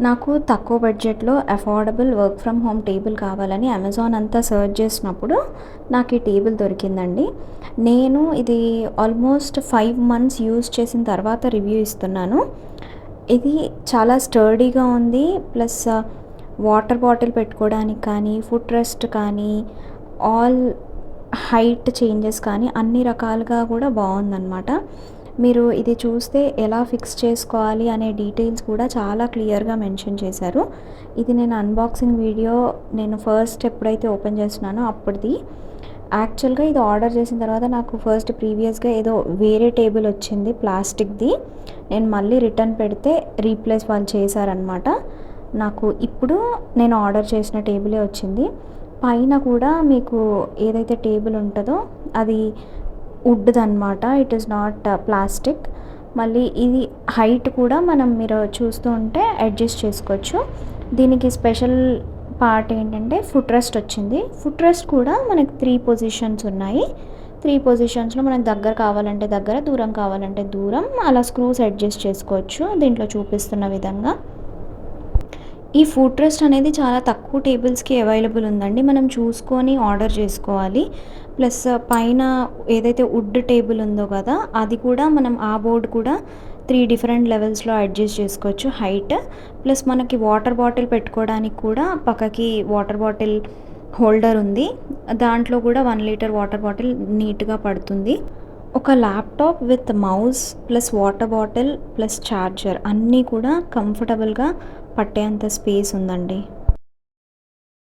నాకు తక్కువ బడ్జెట్‌లో affordable work from home table కావాలని అమెజాన్ అంతా సెర్చ్ చేసినప్పుడు నాకు ఈ టేబుల్ దొరికిందండి. నేను ఇది ఆల్మోస్ట్ 5 మంత్స్ యూజ్ చేసిన తర్వాత రివ్యూ ఇస్తున్నాను. ఇది చాలా స్టర్డీగా ఉంది. ప్లస్ వాటర్ బాటిల్ పెట్టుకోవడానికి కానీ, ఫుట్ రెస్ట్ కానీ, ఆల్ హైట్ చేంజెస్ కానీ అన్ని రకాలుగా కూడా బాగుందన్నమాట. మీరు ఇది చూస్తే ఎలా ఫిక్స్ చేసుకోవాలి అనే డీటెయిల్స్ కూడా చాలా క్లియర్‌గా మెన్షన్ చేశారు. ఇది నేను అన్బాక్సింగ్ వీడియో నేను ఫస్ట్ ఎప్పుడైతే ఓపెన్ చేస్తున్నానో అప్పటిది. యాక్చువల్‌గా ఇది ఆర్డర్ చేసిన తర్వాత నాకు ఫస్ట్ ప్రీవియస్‌గా ఏదో వేరే టేబుల్ వచ్చింది ప్లాస్టిక్‌ది. నేను మళ్ళీ రిటర్న్ పెడితే రీప్లేస్ వాళ్ళు చేశారనమాట. నాకు ఇప్పుడు నేను ఆర్డర్ చేసిన టేబులే వచ్చింది. పైన కూడా మీకు ఏదైతే టేబుల్ ఉంటదో అది వుడ్‌దనమాట. It is not plastic. మళ్ళీ ఇది హైట్ కూడా మీరు చూస్తూ ఉంటే అడ్జస్ట్ చేసుకోవచ్చు. దీనికి స్పెషల్ పార్ట్ ఏంటంటే ఫుట్ రెస్ట్ వచ్చింది. ఫుట్ రెస్ట్ కూడా మనకి 3 పొజిషన్స్ ఉన్నాయి. 3 పొజిషన్స్‌లో మనకు దగ్గర కావాలంటే దగ్గర, దూరం కావాలంటే దూరం అలా స్క్రూస్ అడ్జస్ట్ చేసుకోవచ్చు దీంట్లో చూపిస్తున్న విధంగా. ఈ ఫుట్ రెస్ట్ అనేది చాలా తక్కువ టేబుల్స్‌కి అవైలబుల్ ఉందండి. మనం చూసుకొని ఆర్డర్ చేసుకోవాలి. ప్లస్ పైన ఏదైతే వుడ్ టేబుల్ ఉందో కదా, అది కూడా మనం ఆ బోర్డ్ కూడా 3 డిఫరెంట్ లెవెల్స్‌లో అడ్జస్ట్ చేసుకోవచ్చు హైట్. ప్లస్ మనకి వాటర్ బాటిల్ పెట్టుకోవడానికి కూడా పక్కకి వాటర్ బాటిల్ హోల్డర్ ఉంది. దాంట్లో కూడా 1 లీటర్ వాటర్ బాటిల్ నీట్‌గా పడుతుంది. ఒక laptop with mouse plus water bottle plus charger అన్నీ కూడా కంఫర్టబుల్‌గా పట్టేంత స్పేస్ ఉందండి.